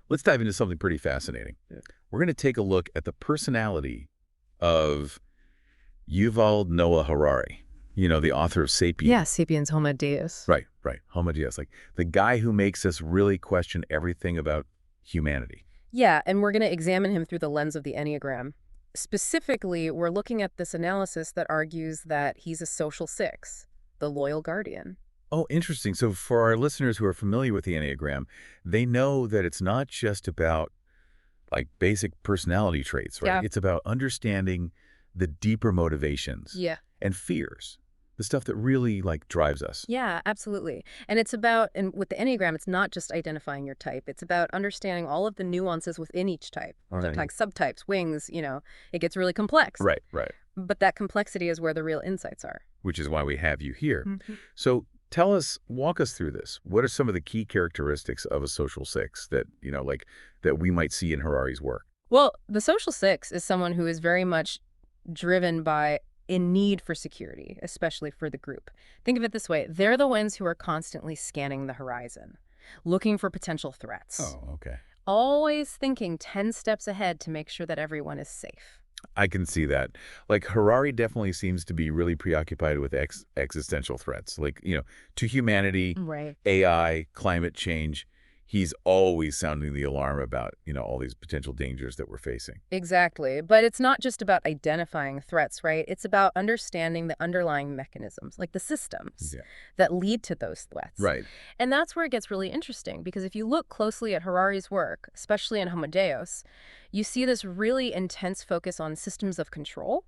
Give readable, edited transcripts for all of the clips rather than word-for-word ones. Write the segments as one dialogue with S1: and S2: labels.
S1: let's dive into something pretty fascinating.
S2: Yeah.
S1: We're going to take a look at the personality of Yuval Noah Harari, the author of *Sapiens*.
S3: Yeah, Sapiens Homo Deus.
S1: Right. Homo Deus, like the guy who makes us really question everything about humanity.
S3: Yeah, and we're going to examine him through the lens of the Enneagram. Specifically, we're looking at this analysis that argues that he's a social six, the loyal guardian.
S1: Oh, interesting. So for our listeners who are familiar with the Enneagram, they know that it's not just about like basic personality traits, right?
S3: Yeah.
S1: It's about understanding the deeper motivations
S3: Yeah.
S1: and fears, the stuff that really like drives us.
S3: Yeah, absolutely. And it's about, and with the Enneagram, it's not just identifying your type. It's about understanding all of the nuances within each type.
S1: All right.
S3: Like subtypes, wings, it gets really complex.
S1: Right.
S3: But that complexity is where the real insights are.
S1: Which is why we have you here.
S3: Mm-hmm.
S1: So walk us through this. What are some of the key characteristics of a social six that, that we might see in Harari's work?
S3: Well, the social six is someone who is very much driven by a need for security, especially for the group. Think of it this way. They're the ones who are constantly scanning the horizon, looking for potential threats.
S1: Oh, okay.
S3: Always thinking 10 steps ahead to make sure that everyone is safe.
S1: I can see that. Like Harari definitely seems to be really preoccupied with existential threats, like, to humanity,
S3: Right.
S1: AI, climate change. He's always sounding the alarm about, all these potential dangers that we're facing.
S3: Exactly. But it's not just about identifying threats, right? It's about understanding the underlying mechanisms, like the systems that lead to those threats.
S1: Right.
S3: And that's where it gets really interesting, because if you look closely at Harari's work, especially in Homo Deus, you see this really intense focus on systems of control.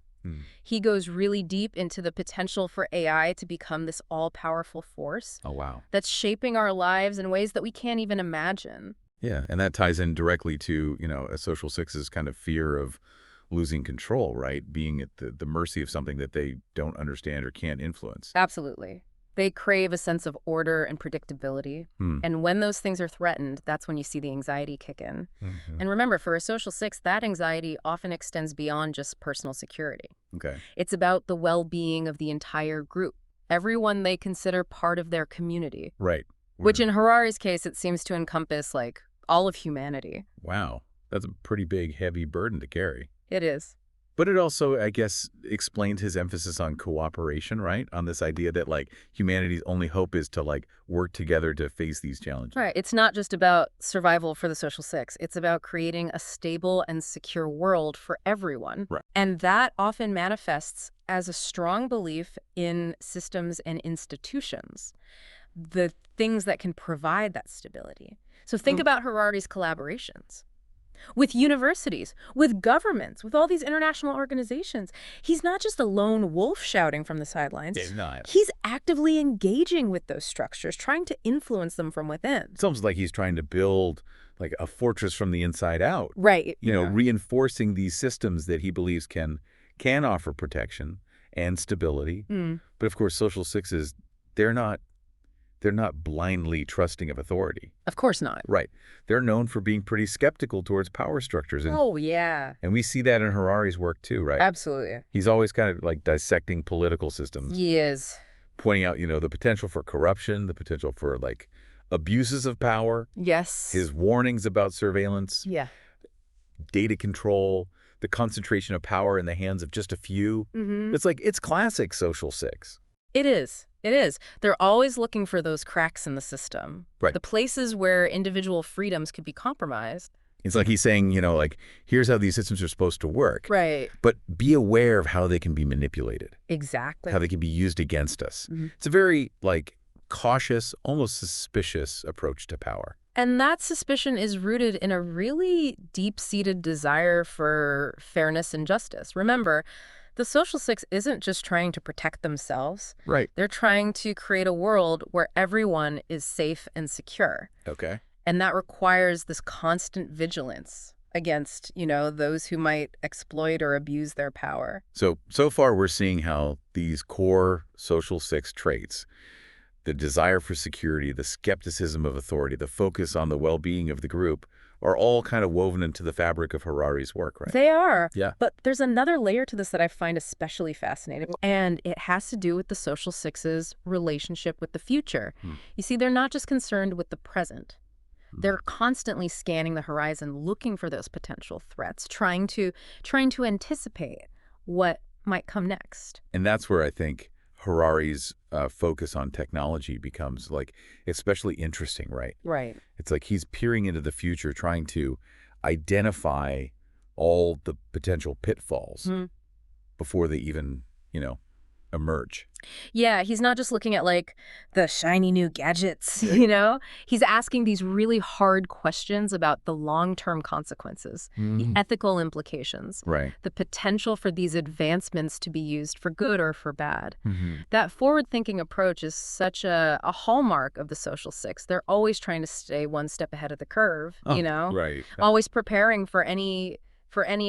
S3: He goes really deep into the potential for AI to become this all-powerful force.
S1: Oh, wow.
S3: That's shaping our lives in ways that we can't even imagine.
S1: Yeah, and that ties in directly to, a social six's kind of fear of losing control, right? Being at the mercy of something that they don't understand or can't influence.
S3: Absolutely. They crave a sense of order and predictability. And when those things are threatened, that's when you see the anxiety kick in.
S1: Mm-hmm.
S3: And remember, for a social six, that anxiety often extends beyond just personal security.
S1: Okay.
S3: It's about the well-being of the entire group, everyone they consider part of their community.
S1: Right.
S3: Which in Harari's case, it seems to encompass, like, all of humanity.
S1: Wow. That's a pretty big, heavy burden to carry.
S3: It is.
S1: But it also, I guess, explains his emphasis on cooperation, right? On this idea that, like, humanity's only hope is to, like, work together to face these challenges.
S3: Right. It's not just about survival for the social six. It's about creating a stable and secure world for everyone.
S1: Right.
S3: And that often manifests as a strong belief in systems and institutions, the things that can provide that stability. So think about Harari's collaborations. With universities, with governments, with all these international organizations. He's not just a lone wolf shouting from the sidelines.
S1: He's not.
S3: He's actively engaging with those structures, trying to influence them from within.
S1: It's almost like he's trying to build, like, a fortress from the inside out.
S3: Right.
S1: Reinforcing these systems that he believes can offer protection and stability. But, of course, social sixes, they're not blindly trusting of authority.
S3: Of course not.
S1: Right. They're known for being pretty skeptical towards power structures. And we see that in Harari's work too, right?
S3: Absolutely.
S1: He's always kind of like dissecting political systems.
S3: He is.
S1: Pointing out, the potential for corruption, the potential for like abuses of power.
S3: Yes.
S1: His warnings about surveillance.
S3: Yeah.
S1: Data control, the concentration of power in the hands of just a few. It's classic social six.
S3: It is. It is. They're always looking for those cracks in the system.
S1: Right.
S3: The places where individual freedoms could be compromised.
S1: It's like he's saying, here's how these systems are supposed to work.
S3: Right.
S1: But be aware of how they can be manipulated.
S3: Exactly.
S1: How they can be used against us. It's a very, cautious, almost suspicious approach to power.
S3: And that suspicion is rooted in a really deep-seated desire for fairness and justice. Remember, the social six isn't just trying to protect themselves.
S1: Right.
S3: They're trying to create a world where everyone is safe and secure.
S1: Okay.
S3: And that requires this constant vigilance against, those who might exploit or abuse their power.
S1: So far we're seeing how these core social six traits, the desire for security, the skepticism of authority, the focus on the well-being of the group, are all kind of woven into the fabric of Harari's work, right?
S3: They are.
S1: Yeah.
S3: But there's another layer to this that I find especially fascinating, and it has to do with the social six's relationship with the future. You see, they're not just concerned with the present. They're constantly scanning the horizon, looking for those potential threats, trying to anticipate what might come next.
S1: And that's where I think Harari's focus on technology becomes like especially interesting, right?
S3: Right.
S1: It's like he's peering into the future, trying to identify all the potential pitfalls before they even, emerge.
S3: Yeah, he's not just looking at like the shiny new gadgets, you know? He's asking these really hard questions about the long-term consequences, the ethical implications,
S1: Right.
S3: the potential for these advancements to be used for good or for bad.
S1: Hmm.
S3: That forward-thinking approach is such a hallmark of the social six. They're always trying to stay one step ahead of the curve,
S1: Oh, right.
S3: always preparing for any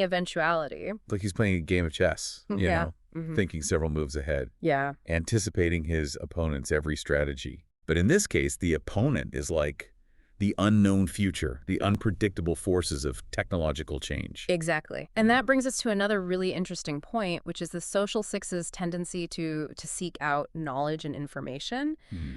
S3: eventuality.
S1: Like he's playing a game of chess,
S3: Yeah.
S1: thinking several moves ahead,
S3: Yeah.
S1: anticipating his opponent's every strategy. But in this case, the opponent is like the unknown future, the unpredictable forces of technological change.
S3: Exactly. And that brings us to another really interesting point, which is the social six's tendency to seek out knowledge and information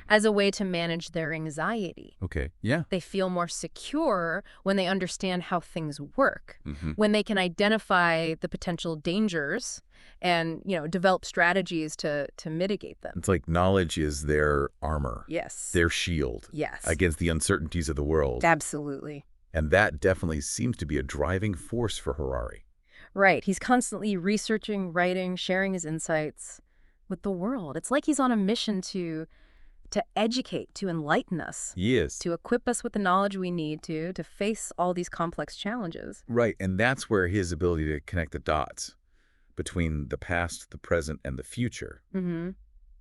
S3: as a way to manage their anxiety.
S1: Okay. Yeah.
S3: They feel more secure when they understand how things work,
S1: Hmm.
S3: when they can identify the potential dangers and, develop strategies to mitigate them.
S1: It's like knowledge is their armor,
S3: Yes.
S1: their shield
S3: Yes.
S1: against the uncertainties of the world.
S3: Absolutely.
S1: And that definitely seems to be a driving force for Harari.
S3: Right. He's constantly researching, writing, sharing his insights with the world. It's like he's on a mission to educate, to enlighten us,
S1: Yes.
S3: to equip us with the knowledge we need to face all these complex challenges.
S1: Right. And that's where his ability to connect the dots between the past, the present, and the future
S3: Mm-hmm.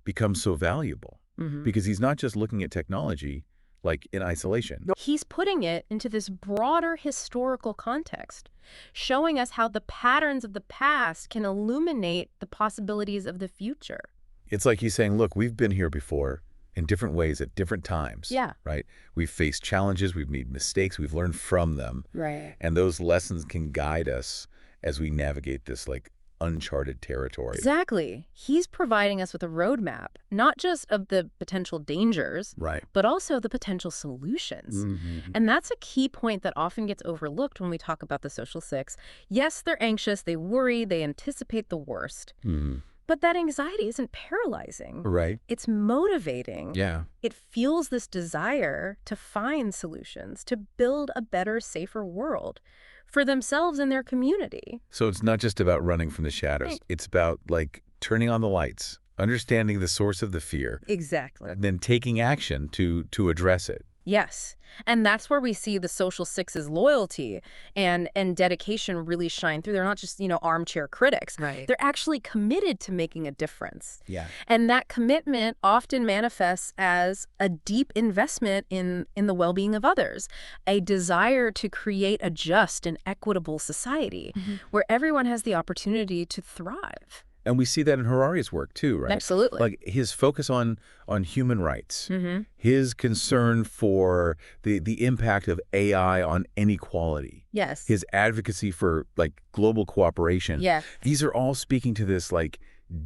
S1: becomes so valuable.
S3: Mm-hmm.
S1: Because he's not just looking at technology like in isolation.
S3: He's putting it into this broader historical context, showing us how the patterns of the past can illuminate the possibilities of the future.
S1: It's like he's saying, look, we've been here before in different ways at different times.
S3: Yeah.
S1: Right? We've faced challenges, we've made mistakes, we've learned from them.
S3: Right.
S1: And those lessons can guide us as we navigate this like uncharted territory.
S3: Exactly. He's providing us with a roadmap, not just of the potential dangers,
S1: Right.
S3: but also the potential solutions.
S1: Mm-hmm.
S3: And that's a key point that often gets overlooked when we talk about the social six. Yes, they're anxious, they worry, they anticipate the worst.
S1: Mm-hmm.
S3: But that anxiety isn't paralyzing.
S1: Right.
S3: It's motivating.
S1: Yeah.
S3: It fuels this desire to find solutions, to build a better, safer world for themselves and their community.
S1: So it's not just about running from the shadows.
S3: Right.
S1: It's about like turning on the lights, understanding the source of the fear,
S3: Exactly.
S1: and then taking action to address it.
S3: Yes. And that's where we see the social six's loyalty and dedication really shine through. They're not just, armchair critics. Right. They're actually committed to making a difference.
S1: Yeah.
S3: And that commitment often manifests as a deep investment in the well-being of others, a desire to create a just and equitable society where everyone has the opportunity to thrive.
S1: And we see that in Harari's work too, right?
S3: Absolutely.
S1: Like his focus on human rights,
S3: Mm-hmm.
S1: his concern for the impact of AI on inequality,
S3: Yes.
S1: his advocacy for like global cooperation.
S3: Yeah.
S1: These are all speaking to this like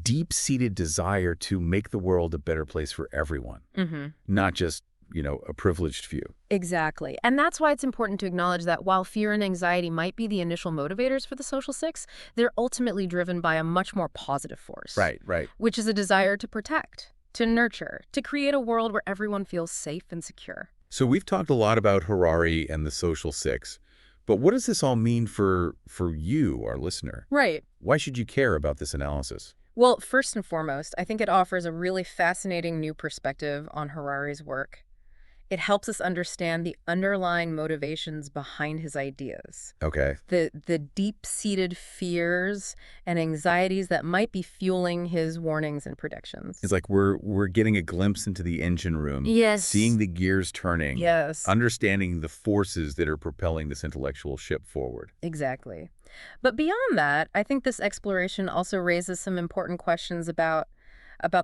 S1: deep-seated desire to make the world a better place for everyone,
S3: Mm-hmm.
S1: not just, a privileged few.
S3: Exactly. And that's why it's important to acknowledge that while fear and anxiety might be the initial motivators for the social six, they're ultimately driven by a much more positive force.
S1: Right.
S3: Which is a desire to protect, to nurture, to create a world where everyone feels safe and secure.
S1: So we've talked a lot about Harari and the social six, but what does this all mean for you, our listener?
S3: Right.
S1: Why should you care about this analysis?
S3: Well, first and foremost, I think it offers a really fascinating new perspective on Harari's work. It helps us understand the underlying motivations behind his ideas,
S1: Okay.
S3: the deep-seated fears and anxieties that might be fueling his warnings and predictions.
S1: It's like we're getting a glimpse into the engine room.
S3: Yes.
S1: Seeing the gears turning.
S3: Yes.
S1: Understanding the forces that are propelling this intellectual ship forward.
S3: Exactly. But beyond that, I think this exploration also raises some important questions about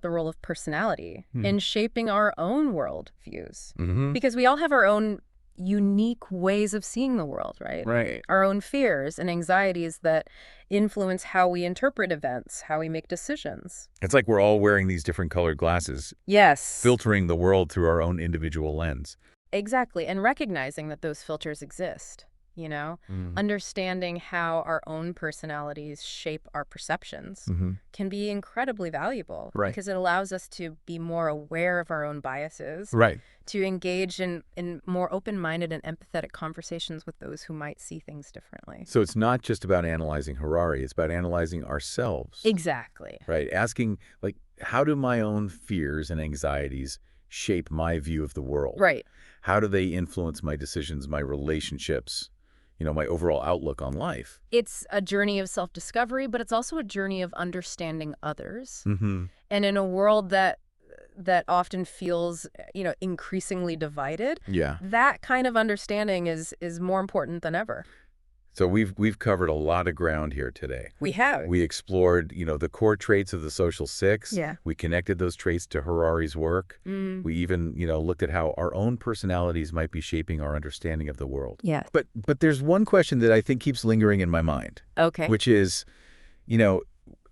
S3: the role of personality in shaping our own world views.
S1: Mm-hmm.
S3: Because we all have our own unique ways of seeing the world, right?
S1: Right.
S3: Our own fears and anxieties that influence how we interpret events, how we make decisions.
S1: It's like we're all wearing these different colored glasses,
S3: Yes.
S1: filtering the world through our own individual lens.
S3: Exactly. And recognizing that those filters exist, you know,
S1: Mm.
S3: understanding how our own personalities shape our perceptions
S1: Mm-hmm.
S3: can be incredibly valuable
S1: Right.
S3: because it allows us to be more aware of our own biases,
S1: Right.
S3: to engage in more open-minded and empathetic conversations with those who might see things differently.
S1: So it's not just about analyzing Harari, it's about analyzing ourselves,
S3: Exactly.
S1: right? Asking, like, how do my own fears and anxieties shape my view of the world?
S3: Right.
S1: How do they influence my decisions, my relationships, my overall outlook on life?
S3: It's a journey of self-discovery, but it's also a journey of understanding others.
S1: Mm-hmm.
S3: And in a world that often feels, increasingly divided,
S1: Yeah.
S3: that kind of understanding is more important than ever.
S1: So we've covered a lot of ground here today.
S3: We have.
S1: We explored, the core traits of the social six.
S3: Yeah.
S1: We connected those traits to Harari's work.
S3: Mm.
S1: We even, looked at how our own personalities might be shaping our understanding of the world.
S3: Yes.
S1: But there's one question that I think keeps lingering in my mind,
S3: Okay.
S1: which is, you know,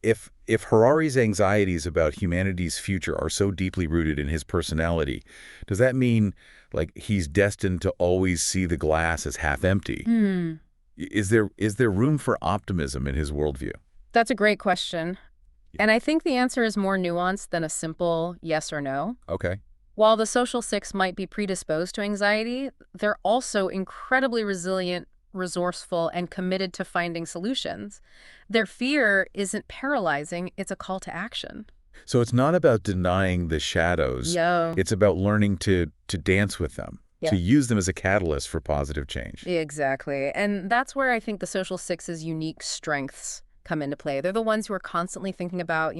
S1: if Harari's anxieties about humanity's future are so deeply rooted in his personality, does that mean like he's destined to always see the glass as half empty?
S3: Hmm.
S1: Is there room for optimism in his worldview?
S3: That's a great question. And I think the answer is more nuanced than a simple yes or no.
S1: Okay.
S3: While the social six might be predisposed to anxiety, they're also incredibly resilient, resourceful, and committed to finding solutions. Their fear isn't paralyzing, it's a call to action.
S1: So it's not about denying the shadows.
S3: Yo.
S1: It's about learning to dance with them,
S3: Yeah.
S1: to use them as a catalyst for positive change.
S3: Exactly. And that's where I think the social six's unique strengths come into play. They're the ones who are constantly thinking about,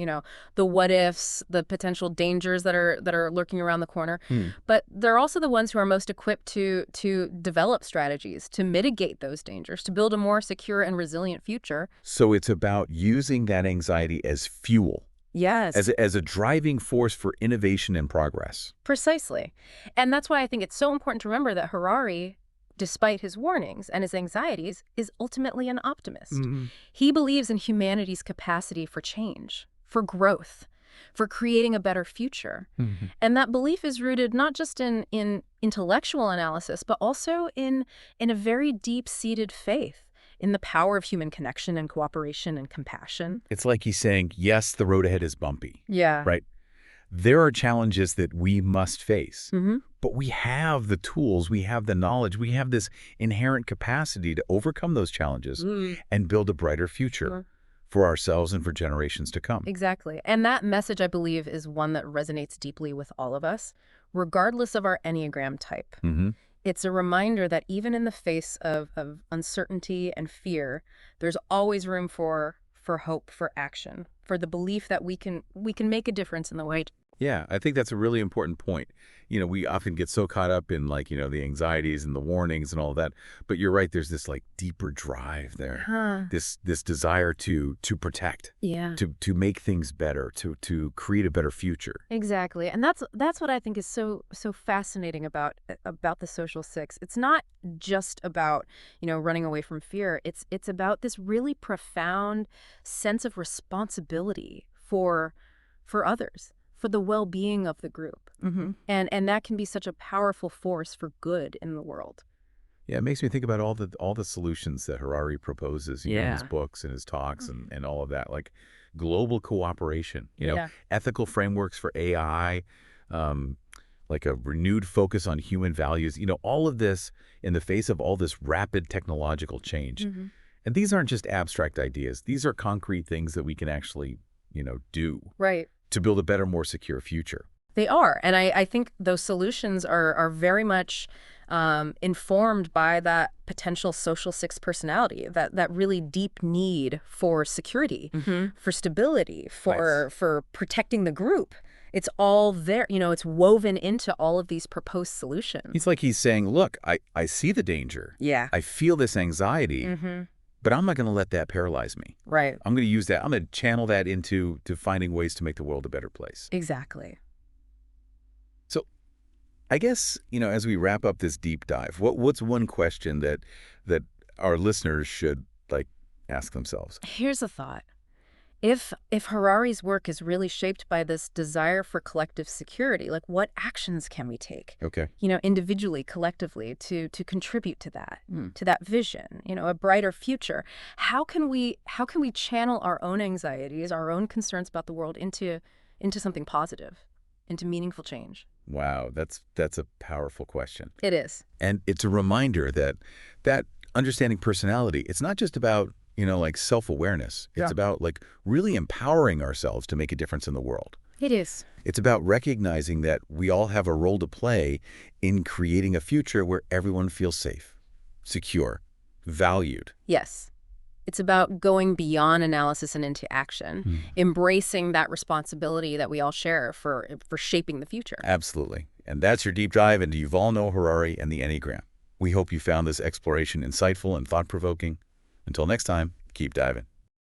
S3: the what ifs, the potential dangers that are lurking around the corner. But they're also the ones who are most equipped to develop strategies to mitigate those dangers, to build a more secure and resilient future.
S1: So it's about using that anxiety as fuel,
S3: Yes.
S1: as a driving force for innovation and progress.
S3: Precisely. And that's why I think it's so important to remember that Harari, despite his warnings and his anxieties, is ultimately an optimist.
S1: Mm-hmm.
S3: He believes in humanity's capacity for change, for growth, for creating a better future.
S1: Mm-hmm.
S3: And that belief is rooted not just in intellectual analysis, but also in a very deep-seated faith in the power of human connection and cooperation and compassion.
S1: It's like he's saying, yes, the road ahead is bumpy,
S3: Yeah.
S1: right? There are challenges that we must face,
S3: Mm-hmm.
S1: but we have the tools, we have the knowledge, we have this inherent capacity to overcome those challenges and build a brighter future for ourselves and for generations to come.
S3: Exactly. And that message, I believe, is one that resonates deeply with all of us, regardless of our Enneagram type.
S1: Mm-hmm.
S3: It's a reminder that even in the face of uncertainty and fear, there's always room for hope, for action, for the belief that we can make a difference in the way.
S1: Yeah, I think that's a really important point. We often get so caught up in the anxieties and the warnings and all that, but you're right, there's this deeper drive there.
S3: Huh.
S1: This desire to protect,
S3: Yeah.
S1: to make things better, to create a better future.
S3: Exactly. And that's what I think is so fascinating about the social six. It's not just about, running away from fear. It's about this really profound sense of responsibility for others, for the well-being of the group.
S1: Mm-hmm.
S3: And that can be such a powerful force for good in the world.
S1: Yeah, it makes me think about all the solutions that Harari proposes, in his
S3: Yeah.
S1: books and his talks and all of that, like global cooperation,
S3: Yeah.
S1: ethical frameworks for AI, like a renewed focus on human values, all of this in the face of all this rapid technological change.
S3: Mm-hmm.
S1: And these aren't just abstract ideas. These are concrete things that we can actually, do
S3: Right.
S1: to build a better, more secure future.
S3: They are. And I think those solutions are very much informed by that potential social six personality, that really deep need for security, for stability, for protecting the group. It's all there. It's woven into all of these proposed solutions.
S1: It's like he's saying, look, I see the danger.
S3: Yeah.
S1: I feel this anxiety,
S3: Mm-hmm.
S1: but I'm not going to let that paralyze me.
S3: Right.
S1: I'm going to use that. I'm going to channel that into finding ways to make the world a better place.
S3: Exactly.
S1: So I guess, as we wrap up this deep dive, what's one question that our listeners should ask themselves?
S3: Here's a thought. If Harari's work is really shaped by this desire for collective security, like what actions can we take?
S1: Okay.
S3: Individually, collectively, to contribute to that vision, a brighter future. How can we channel our own anxieties, our own concerns about the world into something positive, into meaningful change?
S1: Wow, that's a powerful question.
S3: It is.
S1: And it's a reminder that understanding personality, it's not just about, like self-awareness. It's
S3: Yeah.
S1: about like really empowering ourselves to make a difference in the world.
S3: It is.
S1: It's about recognizing that we all have a role to play in creating a future where everyone feels safe, secure, valued.
S3: Yes. It's about going beyond analysis and into action,
S1: Hmm.
S3: embracing that responsibility that we all share for shaping the future.
S1: Absolutely. And that's your deep dive into Yuval Noah Harari and the Enneagram. We hope you found this exploration insightful and thought-provoking. Until next time, keep diving.